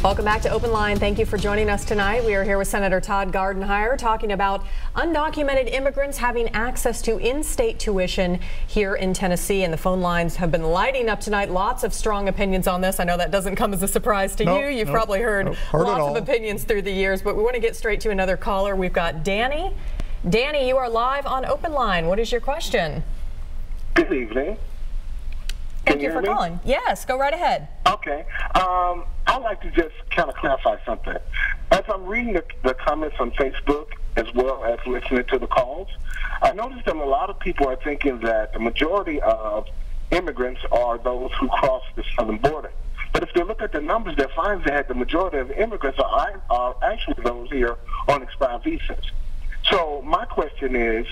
Welcome back to Open Line. Thank you for joining us tonight. We are here with Senator Todd Gardenhire talking about undocumented immigrants having access to in-state tuition here in Tennessee. And the phone lines have been lighting up tonight. Lots of strong opinions on this. I know that doesn't come as a surprise to you. You've probably heard lots of opinions through the years, but we want to get straight to another caller. We've got Danny. Danny, you are live on Open Line. What is your question? Good evening. Thank you for calling. Yes, go right ahead. Okay. I'd like to just kind of clarify something. As I'm reading the comments on Facebook as well as listening to the calls, I noticed that a lot of people are thinking that the majority of immigrants are those who cross the southern border. But if they look at the numbers, they find that the majority of immigrants are actually those here on expired visas. So my question is,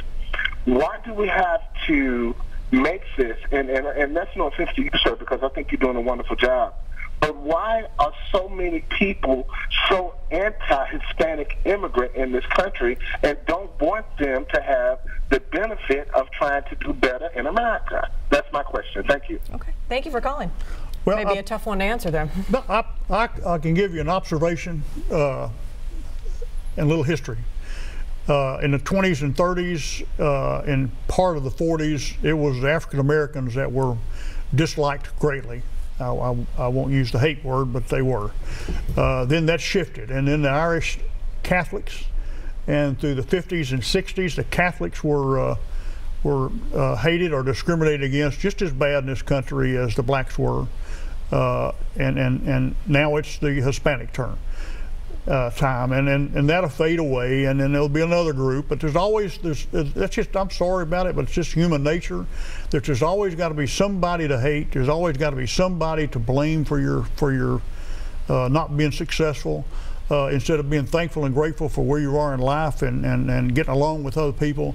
why do we have to make this, and that's no offense to you, sir, because I think you're doing a wonderful job, but why are so many people so anti-Hispanic immigrant in this country and don't want them to have the benefit of trying to do better in America? That's my question. Thank you. Okay. Thank you for calling. Well, maybe a tough one to answer there. No, I can give you an observation and a little history. In the 20s and 30s, and part of the 40s, it was African Americans that were disliked greatly. I won't use the hate word, but they were. Then that shifted, and then the Irish Catholics, and through the 50s and 60s, the Catholics were hated or discriminated against just as bad in this country as the blacks were, and now it's the Hispanic time, and that'll fade away, and then there'll be another group. But there's always that's just, I'm sorry about it, but it's just human nature. There's always got to be somebody to hate. There's always got to be somebody to blame for your not being successful, instead of being thankful and grateful for where you are in life and getting along with other people.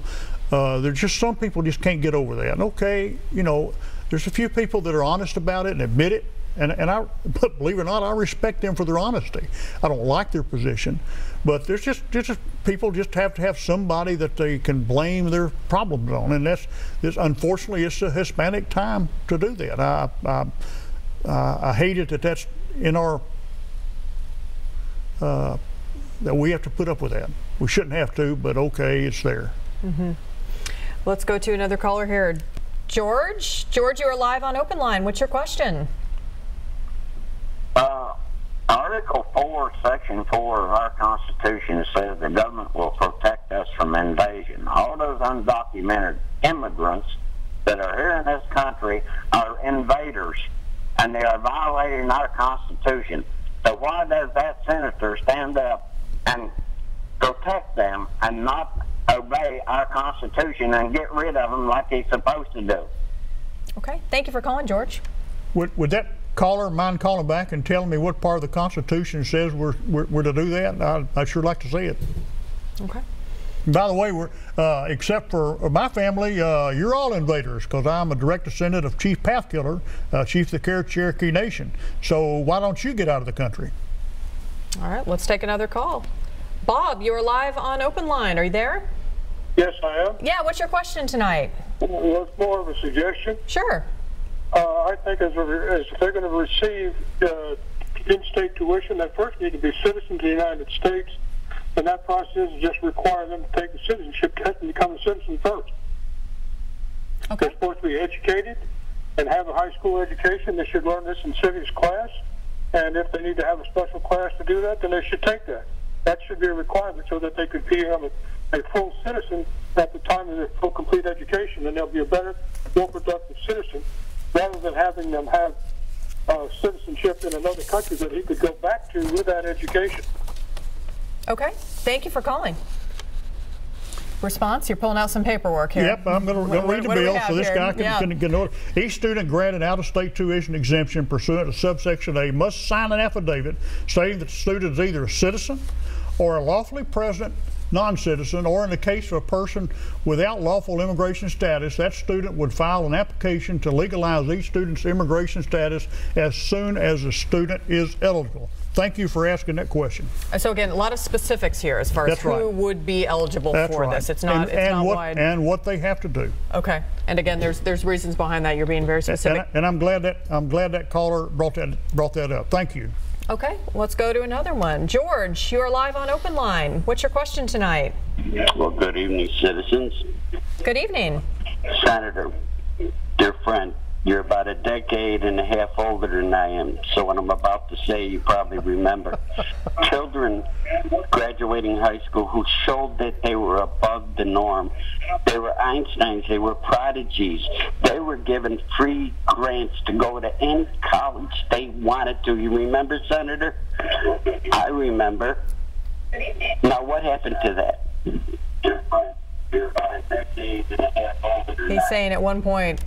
There's just some people just can't get over that. And okay, you know, there's a few people that are honest about it and admit it. But believe it or not, I respect them for their honesty. I don't like their position, but there's just people just have to have somebody that they can blame their problems on, and that's unfortunately it's a Hispanic time to do that. I hate it that that's in our that we have to put up with that. We shouldn't have to, but okay, it's there. Mm-hmm. Let's go to another caller here. George, you are live on Open Line. What's your question? Article 4, Section 4 of our Constitution says the government will protect us from invasion. All those undocumented immigrants that are here in this country are invaders, and they are violating our Constitution. So why does that senator stand up and protect them and not obey our Constitution and get rid of them like he's supposed to do? Okay, thank you for calling, George. Would that caller mind calling back and telling me what part of the Constitution says we're to do that? I'd sure like to see it. Okay. By the way, except for my family, you're all invaders, because I'm a direct descendant of Chief Pathkiller, Chief of the Cherokee Nation. So why don't you get out of the country? All right, let's take another call. Bob, you're live on Open Line. Are you there? Yes, I am. Yeah, what's your question tonight? Well, it's more of a suggestion. Sure. I think as they're going to receive in-state tuition, they first need to be citizens of the United States, and that process just requires them to take the citizenship test and become a citizen first. Okay. They're supposed to be educated and have a high school education. They should learn this in civics class, and if they need to have a special class to do that, then they should take that. That should be a requirement so that they could become a full citizen at the time of their full complete education, and they'll be a better, more productive citizen, rather than having them have citizenship in another country that he could go back to with that education. Okay, thank you for calling. Response? You're pulling out some paperwork here. Yep, I'm going to read the bill so this guy can know. Each student granted out-of-state tuition exemption pursuant to subsection A must sign an affidavit stating that the student is either a citizen or a lawfully present non-citizen, or in the case of a person without lawful immigration status, that student would file an application to legalize each student's immigration status as soon as the student is eligible. Thank you for asking that question. So again, a lot of specifics here as far as who would be eligible for this. It's not, wide. And what they have to do. Okay. And again, there's reasons behind that. You're being very specific. And I'm glad that caller brought that up. Thank you. Okay, let's go to another one. George, you are live on Open Line. What's your question tonight? Well, good evening, citizens. Good evening. Senator, dear friend, you're about a decade and a half older than I am, so what I'm about to say you probably remember. Children graduating high school who showed that they were above the norm. They were Einsteins, they were prodigies. They were given free grants to go to any college they wanted to. You remember, Senator? I remember. Now, what happened to that? He's saying at one point,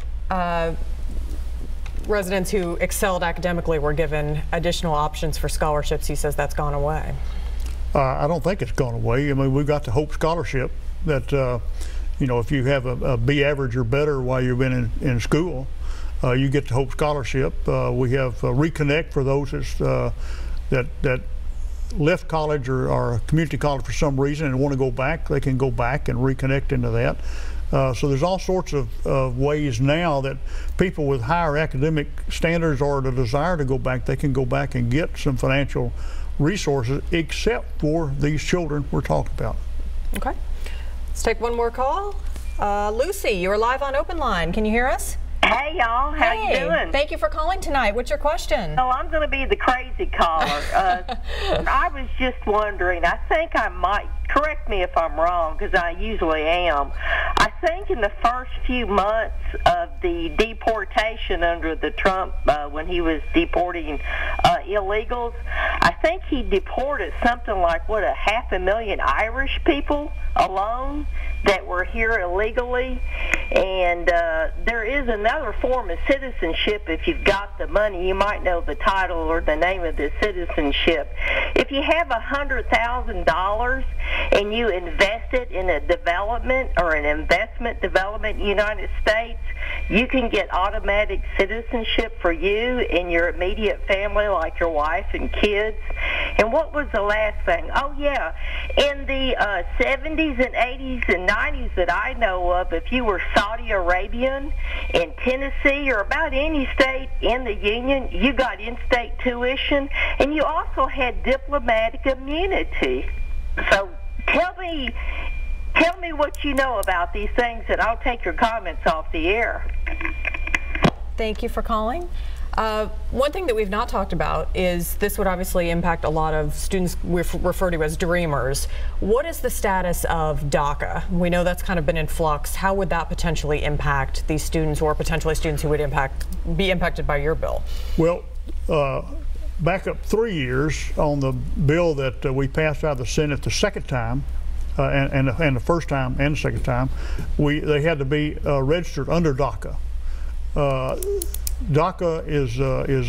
residents who excelled academically were given additional options for scholarships. He says that's gone away. I don't think it's gone away. I mean, we've got the Hope Scholarship that, you know, if you have a B average or better while you've been in school, you get the Hope Scholarship. We have Reconnect for those that left college or community college for some reason and want to go back. They can go back and reconnect into that. So there's all sorts of ways now that people with higher academic standards or the desire to go back, they can go back and get some financial resources, except for these children we're talking about. Okay. Let's take one more call. Lucy, you're live on Open Line. Can you hear us? Hey, y'all. How you doing? Thank you for calling tonight. What's your question? Oh, I'm going to be the crazy caller. I was just wondering, I think I might, correct me if I'm wrong, because I usually am. I think in the first few months of the deportation under the Trump, when he was deporting illegals, I think he deported something like, 500,000 Irish people alone that were here illegally. And there is another form of citizenship. If you've got the money, you might know the title or the name of the citizenship. If you have $100,000 and you invest it in a development or an investment development in the United States, you can get automatic citizenship for you and your immediate family, like your wife and kids. And what was the last thing? Oh, yeah. In the 70s and 80s and 90s that I know of, if you were Saudi Arabian in Tennessee or about any state in the Union, you got in-state tuition, and you also had diplomatic immunity. So tell me what you know about these things, and I'll take your comments off the air. Thank you for calling. One thing that we've not talked about is this would obviously impact a lot of students we refer to as dreamers. What is the status of DACA? We know that's kind of been in flux. How would that potentially impact these students, or potentially students who would be impacted by your bill? Well, back up 3 years on the bill that we passed out of the Senate the second time, and the first time and the second time, they had to be registered under DACA. DACA is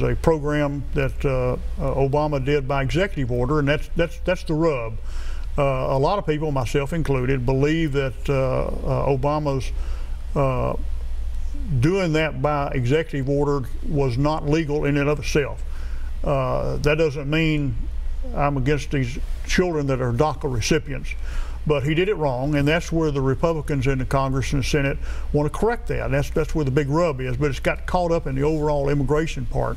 a program that Obama did by executive order, and that's the rub. A lot of people, myself included, believe that Obama's doing that by executive order was not legal in and of itself. That doesn't mean I'm against these children that are DACA recipients, but he did it wrong, and that's where the Republicans in the Congress and the Senate want to correct that. That's where the big rub is, but it's got caught up in the overall immigration part.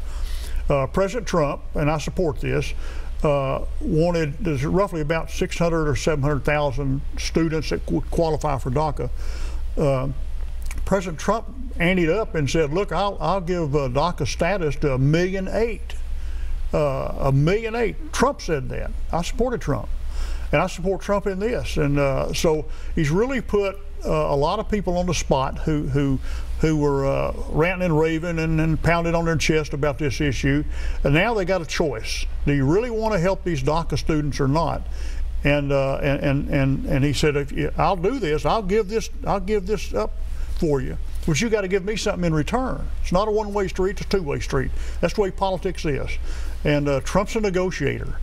President Trump, and I support this, wanted, there's roughly about 600 or 700,000 students that would qualify for DACA. President Trump anteed up and said, look, I'll give DACA status to 1.8 million. 1.8 million. Trump said that. I supported Trump. And I support Trump in this, and so he's really put a lot of people on the spot who were ranting and raving and pounding on their chest about this issue, and now they got a choice. Do you really want to help these DACA students or not? And he said, I'll do this. I'll give this up for you, but you got to give me something in return. It's not a one-way street; it's a two-way street. That's the way politics is, and Trump's a negotiator.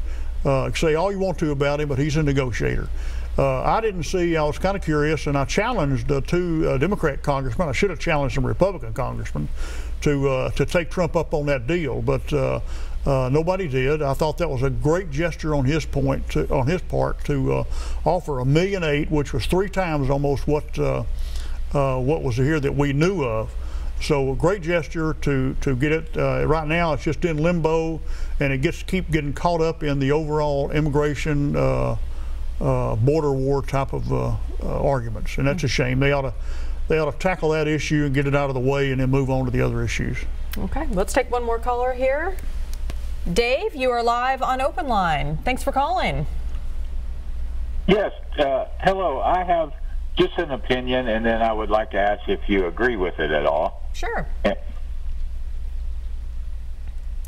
Say all you want to about him, but he's a negotiator. I was kind of curious, and I challenged two Democrat congressmen. I should have challenged some Republican congressmen to take Trump up on that deal, but nobody did. I thought that was a great gesture on his part to offer 1.8 million, which was 3 times almost what was here that we knew of. So a great gesture to get it. Right now it's just in limbo, and it keep getting caught up in the overall immigration border war type of arguments, and that's a shame. They ought to tackle that issue and get it out of the way, and then move on to the other issues. Okay, let's take one more caller here. Dave, you are live on Open Line. Thanks for calling. Yes, hello. I have just an opinion, and then I would like to ask if you agree with it at all. Sure.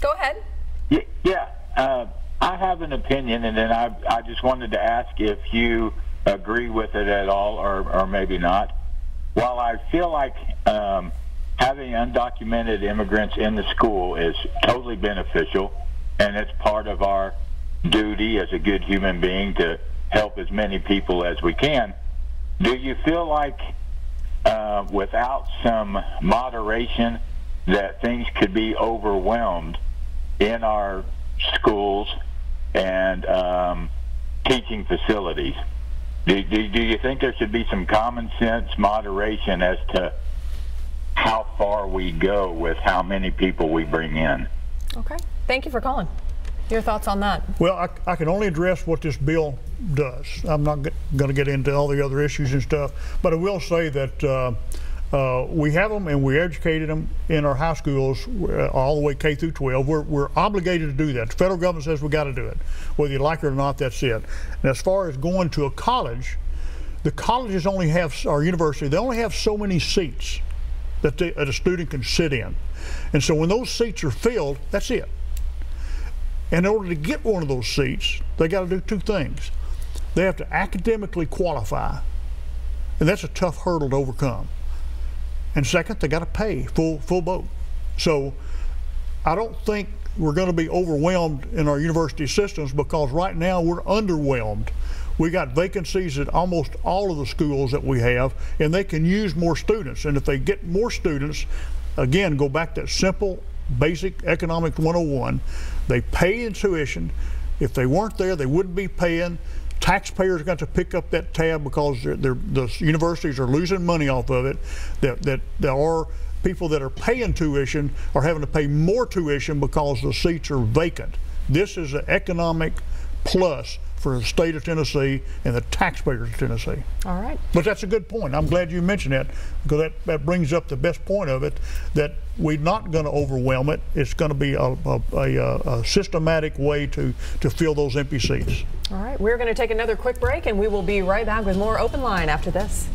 Go ahead. Yeah, I have an opinion, and then I just wanted to ask if you agree with it at all, or maybe not. While I feel like having undocumented immigrants in the school is totally beneficial, and it's part of our duty as a good human being to help as many people as we can, do you feel like without some moderation that things could be overwhelmed in our schools and teaching facilities? Do you think there should be some common sense moderation as to how far we go with how many people we bring in? Okay. Thank you for calling. Your thoughts on that? Well, I can only address what this bill does. I'm not going to get into all the other issues and stuff, but I will say that we have them and we educated them in our high schools all the way K through 12. We're obligated to do that. The federal government says we got to do it. Whether you like it or not, that's it. And as far as going to a college, the colleges only have, or university, they only have so many seats that a student can sit in. And so when those seats are filled, that's it. And in order to get one of those seats, they got to do two things. They have to academically qualify, and that's a tough hurdle to overcome. And second, they got to pay full boat. So I don't think we're going to be overwhelmed in our university systems, because right now we're underwhelmed. We got vacancies at almost all of the schools that we have, and they can use more students. And if they get more students, again, go back to that simple basic economics 101, they pay in tuition. If they weren't there, they wouldn't be paying. Taxpayers got to pick up that tab because the universities are losing money off of it. That there are people that are paying tuition are having to pay more tuition because the seats are vacant. This is an economic plus for the state of Tennessee and the taxpayers of Tennessee. All right. But that's a good point. I'm glad you mentioned that, because that brings up the best point of it, that we're not going to overwhelm it. It's going to be a systematic way to fill those empty seats. All right. We're going to take another quick break, and we will be right back with more Open Line after this.